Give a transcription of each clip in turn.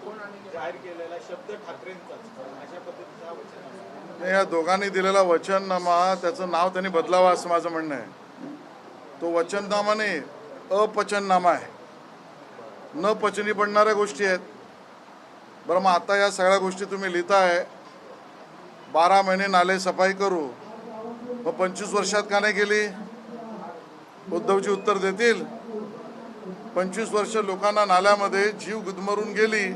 जाहीर केलेला शब्द ठाकरेंचाच अशा पद्धतीचा हा वचन या दोघांनी दिलेला वचननामा त्याचं नाव त्यांनी बदलावं असं माझं म्हणणं आहे. तो वचननामा नाही, अपचननामा आहे. न पचनी पडणाऱ्या गोष्टी आहेत. बरं, मग आता या सगळ्या गोष्टी तुम्ही लिहिताय, 12 महिने नाले सफाई करू, मग 25 वर्षात का नाही केली? उद्धवजी उत्तर देतील. 25 वर्ष लोकांना नाल्यामध्ये जीव गुदमरून गेली.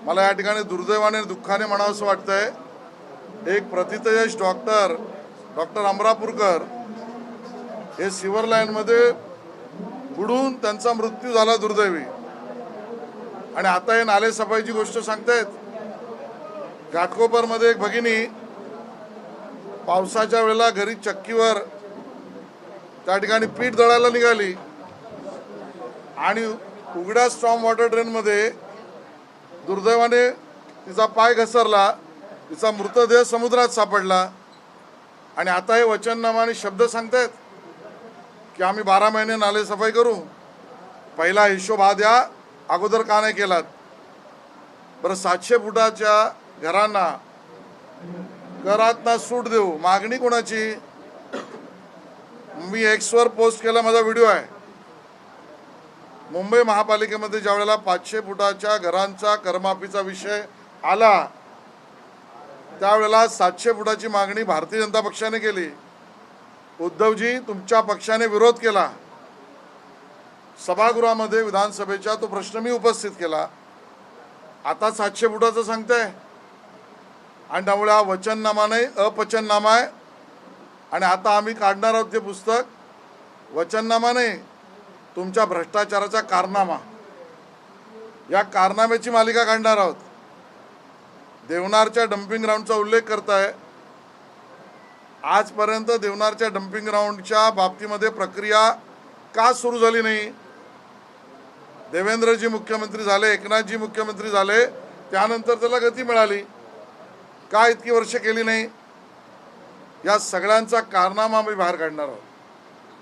मला या ठिकाणी दुर्दैवाने दुःखाने म्हणावंसं वाटतंय, एक प्रतितयश डॉक्टर अमरापूरकर हे सिव्हर लाईनमध्ये बुडून त्यांचा मृत्यू झाला दुर्दैवी. आणि आता हे नाले सफाईची गोष्ट सांगतायत. घाटकोपरमध्ये एक भगिनी पावसाच्या वेळेला घरी चक्कीवर त्या ठिकाणी पीठ दळायला निघाली आणि उघड्या स्टॉर्म वॉटर ड्रेनमध्ये दुर्दैवाने तिचा पाय घसरला, तिचा मृतदेह समुद्रात सापडला. आणि आता हे वचननामा आणि शब्द सांगतायत की आम्ही 12 महिने नाले सफाई करू. पहिला हिशोब हा द्या, अगोदर का नाही केलात? बरं, 700 फुटाच्या घरांना करातना सूट देऊ, मागणी कोणाची? मी एक्सवर पोस्ट केला, माझा व्हिडिओ आहे. मुंबई महापालिकेमध्ये ज्या वेळेला 500 फुटाच्या घरांचा करमाफीचा विषय आला, त्यावेळेला 700 फुटाची मागणी भारतीय जनता पक्षाने केली. उद्धवजी तुमच्या पक्षाने विरोध केला. सभागृहामध्ये विधानसभेच्या तो प्रश्न मी उपस्थित केला. आता 700 फुटाचं सांगताय. आणि त्यामुळे हा वचननामा नाही, अपचननामा आहे. आणि आता आम्ही काढणार आहोत ते पुस्तक, वचननामा नाही, तुमच्या भ्रष्टाचाराचा कारनामा. या कारनाम्याची मालिका काढणार आहोत. देवनारच्या डम्पिंग ग्राउंडचा उल्लेख करताय. आजपर्यंत देवनारच्या डम्पिंग ग्राउंडच्या बाबतीमध्ये प्रक्रिया का सुरू झाली नाही? देवेंद्रजी मुख्यमंत्री झाले, एकनाथजी मुख्यमंत्री झाले, त्यानंतर त्याला गती मिळाली. का इतकी वर्ष केली नाही? या सगळ्यांचा कारनामा आम्ही बाहेर काढणार आहोत.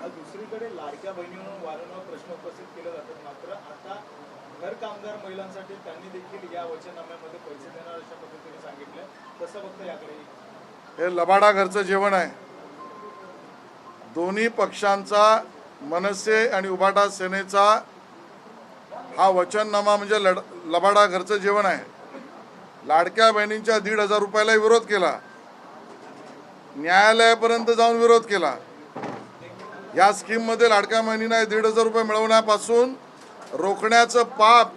दुसरीकडे लाडक्या बहिणींवर वारंवार प्रश्न उपस्थित केले जातात, मात्र आता घर कामगार महिलांसाठी त्यांनी देखील या वचननाम्यामध्ये पैसे देणार अशा पद्धतीने सांगितलं. कसं बघतं याकडे? हे लबाडा घरचं जेवण आहे. दोन्ही पक्षांचा, मनसे आणि उभाटा सेनेचा हा वचननामा म्हणजे लबाडा घरचं जेवण आहे. लाडक्या बहिणींच्या 1,500 रुपयाला विरोध केला, न्यायालयापर्यंत जाऊन विरोध केला. या स्कीममध्ये लाडक्या बहिणींना 1,500 रुपये मिळवण्यापासून रोखण्याचं पाप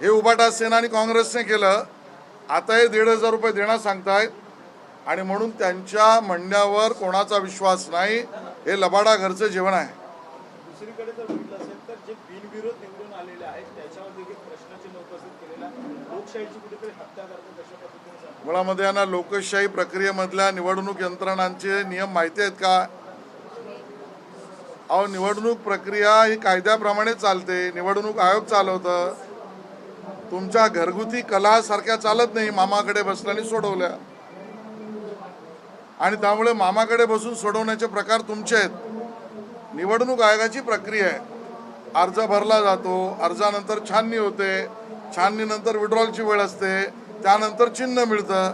हे उभाटा सेना आणि काँग्रेसने केलं. आता हे 1,500 रुपये देणार सांगतायत. आणि म्हणून त्यांच्या म्हणण्यावर कोणाचा विश्वास नाही. हे लबाडा घरचं जेवण आहे. दुसरीकडे जर बघितलं असेल तर जे बिनविरोध निवडून आलेले आहेत त्याच्यावर देखील प्रश्नचिन्ह उपस्थित केलेला, लोकशाहीची कुठेतरी हत्या करतात अशा पद्धतीने सांगतात. मुळामध्ये यांना लोकशाही प्रक्रियेमधल्या निवडणूक यंत्रणांचे नियम माहिती आहेत का? अहो, निवडणूक प्रक्रिया ही कायद्याप्रमाणे चालते. निवडणूक आयोग चालवतं. तुमच्या घरगुती कलासारख्या चालत नाही. मामाकडे बसल्याने सोडवल्या. आणि त्यामुळे मामाकडे बसून सोडवण्याचे प्रकार तुमचे आहेत. निवडणूक आयोगाची प्रक्रिया आहे. अर्ज भरला जातो, अर्जानंतर छाननी होते, छाननीनंतर विड्रॉलची वेळ असते, त्यानंतर चिन्ह मिळतं.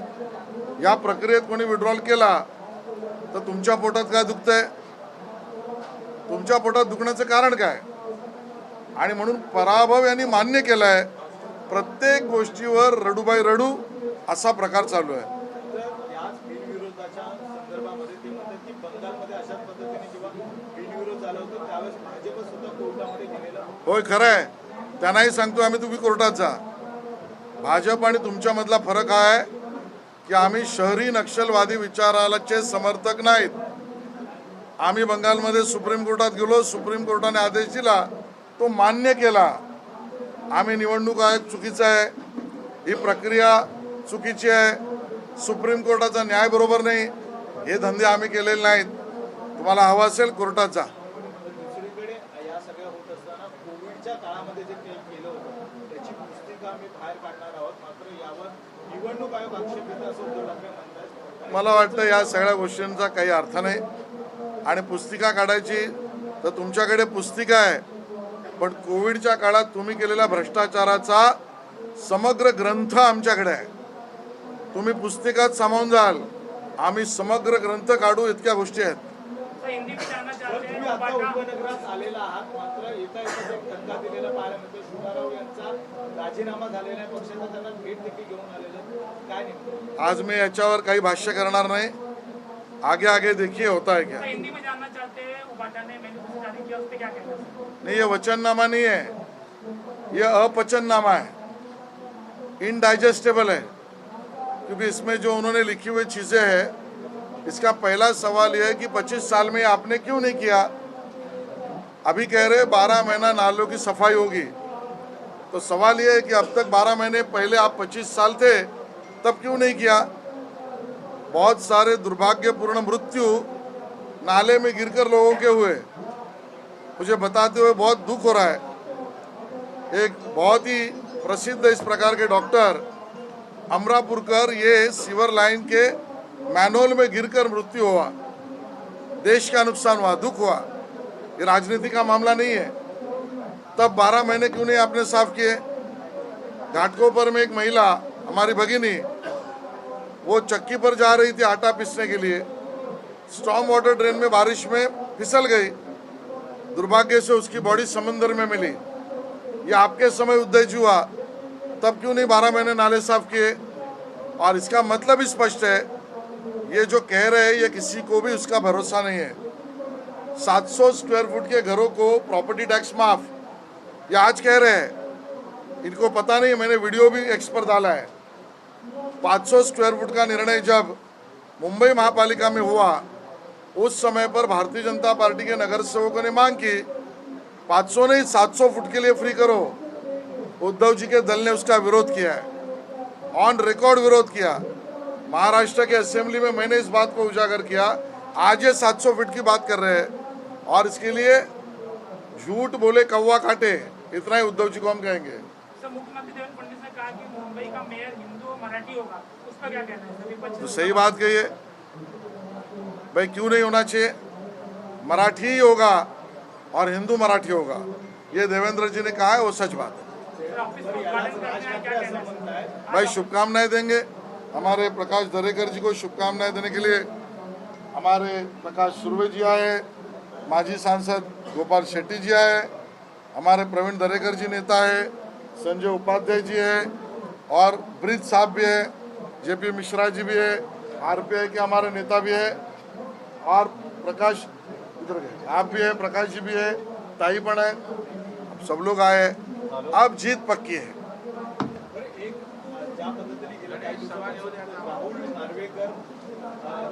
या प्रक्रियेत कोणी विड्रॉल केला तर तुमच्या पोटात काय दुखतंय? तुमच्या पोटात दुखण्याचं कारण काय? आणि म्हणून पराभव यांनी मान्य केलाय. प्रत्येक गोष्टीवर रडूबाई रडू असा प्रकार चालू आहे. याच बिनविरोधाच्या संदर्भामध्ये ते म्हणतात की बंगालमध्ये अशाच पद्धतीने जेव्हा बिनविरोध झाला होता त्यावेळेस भाजप सुद्धा कोर्टामध्ये गेलेला. होय, खरं आहे. त्यांनाही सांगतो आम्ही, तुम्ही कोर्टात जा. भाजप आणि तुमच्यामधला फरक आहे की आम्ही शहरी नक्षलवादी विचाराचे समर्थक नाहीत. आम्ही बंगालमध्ये सुप्रीम कोर्टात गेलो, सुप्रीम कोर्टाने आदेश दिला, तो मान्य केला. आम्ही निवडणूक आयोग चुकीचा आहे, ही प्रक्रिया चुकीची आहे, सुप्रीम कोर्टाचा न्याय बरोबर नाही, हे धंदे आम्ही केलेले नाहीत. तुम्हाला हवं असेल कोर्टात जा. दुसरीकडे या सगळ्या होत असताना कोविडच्या काळामध्ये जे काही केलं होतं त्याची पुस्तिका आम्ही बाहेर काढणार आहोत, मात्र यावर निवडणूक आयोग आक्षेप घेत असं उद्धव ठाकरे म्हणतात. मला वाटतं या सगळ्या गोष्टींचा काही अर्थ नाही. आणि पुस्तिका काढायची तर तुमच्याकडे पुस्तिका आहे, पण कोविडच्या काळात तुम्ही केलेल्या भ्रष्टाचाराचा समग्र ग्रंथ आमच्याकडे आहे. तुम्ही पुस्तकात सामावून जाल, आम्ही समग्र ग्रंथ काढू, इतक्या गोष्टी आहेत. हिंदी में जानना तर चाहते तुम्ही हैं आता उबाटा उपनगरात आलेला आहात, मात्र एका एक धक्का दिलेला पाहायला मिळतो. शिवाराव यांचा राजीनामा झालेला आहे, पक्षाचा त्यांना भेट देखील घेऊन आलेला आहे. काय नेमकं आज मी याच्यावर काही भाष्य करणार नाही. आगे आगे देखिए होता है क्या. सर, हिंदी में जानना चाहते हैं उबाटा ने मैनिफेस्टो जारी किया, उस पर क्या कहना है? नहीं, ये वचननामा नहीं है, ये अपचननामा है, इनडाइजेस्टेबल है. क्योंकि इसमें जो उन्होंने लिखी हुई चीज़ें हैं, इसका पहला सवाल यह है कि 25 साल में आपने क्यों नहीं किया. अभी कह रहे 12 महीना नालों की सफाई होगी, तो सवाल यह है कि अब तक 12 महीने पहले आप 25 साल थे, तब क्यों नहीं किया. बहुत सारे दुर्भाग्यपूर्ण मृत्यु नाले में गिरकर लोगों के हुए, मुझे बताते हुए बहुत दुख हो रहा है. एक बहुत ही प्रसिद्ध इस प्रकार के डॉक्टर अमरापुरकर, ये सीवर लाइन के मैनहोल में गिरकर मृत्यु हुआ. देश का नुकसान हुआ, दुख हुआ. ये राजनीति का मामला नहीं है. तब 12 महीने क्यों नहीं आपने साफ किए. घाटकोपर में एक महिला, हमारी भगिनी, वो चक्की पर जा रही थी आटा पीसने के लिए, स्टॉर्म वाटर ड्रेन में बारिश में फिसल गई. दुर्भाग्य से उसकी बॉडी समंदर में मिली. ये आपके समय उद्देश्य हुआ, तब क्यों नहीं 12 महीने नाले साफ किए. और इसका मतलब ही स्पष्ट है, ये जो कह रहे हैं ये किसी को भी उसका भरोसा नहीं है. 700 स्क्वायर फुट के घरों को प्रॉपर्टी टैक्स माफ, ये आज कह रहे हैं. इनको पता नहीं, मैंने वीडियो भी एक्स पर डाला है. 500 स्क्वायर फुट का निर्णय जब मुंबई महापालिका में हुआ, उस समय पर भारतीय जनता पार्टी के नगर सेवकों ने मांग की 500 नहीं 700 फुट के लिए फ्री करो. उद्धव जी के दल ने उसका विरोध किया है, ऑन रिकॉर्ड विरोध किया. महाराष्ट्र के असेंबली में मैंने इस बात को उजागर किया. आज ये 700 फीट की बात कर रहे हैं, और इसके लिए झूठ बोले कौवा काटे, इतना ही उद्धव जी को हम कहेंगे. सर, मुख्यमंत्री देवेंद्र फडणवीस ने कहा कि मुंबई का मेयर हिंदू और मराठी होगा, उस पर क्या कहना है? सर, विपक्ष तो सही बात कही है भाई, क्यों नहीं होना चाहिए. मराठी ही होगा और हिंदू मराठी होगा, ये देवेंद्र जी ने कहा है, वो सच बात है. सर, ऑफिस का उद्घाटन करते हैं, क्या कहना है? भाई शुभकामनाएं देंगे. हमारे प्रकाश दरेकर जी को शुभकामनाएं देने के लिए हमारे प्रकाश सुर्वे जी आए, माजी सांसद गोपाल शेट्टी जी आए, हमारे प्रवीण दरेकर जी नेता है, संजय उपाध्याय जी है, और ब्रिज साहब भी है, जेपी मिश्रा जी भी है, आरपीआई के हमारे नेता भी है, और प्रकाश इधर गए, आप भी है, प्रकाश जी भी है, ताई पण है, सब लोग आए. अब जीत पक्की है. बरं, एक ज्या पद्धतीने गेल्या काही दिवसांपासून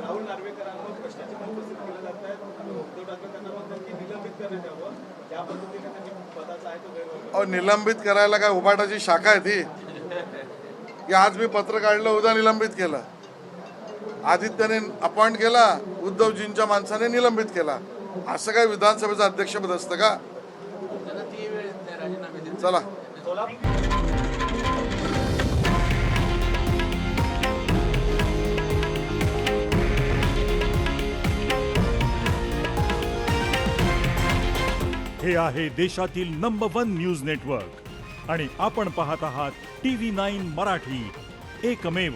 राहुल नार्वेकरांवर प्रश्नचिन्ह उपस्थित केलं जात आहे. उद्धव ठाकरे त्यांना म्हणतात की निलंबित करण्यात यावं. ज्या पद्धतीने त्यांनी पदाचा आहे तो गैरवापर. और निलंबित करायला काय उभाटाची शाखा आहे ती की आज मी पत्र काढलं, उद्या निलंबित केलं. आदित्यने अपॉइंट केला, उद्धवजींच्या माणसाने निलंबित केला. असं काय विधानसभेचं अध्यक्षपद असतं का. चला. हे आहे देशातील नंबर 1 न्यूज नेटवर्क आणि आपण पाहत आहात TV9 मराठी, एकमेव.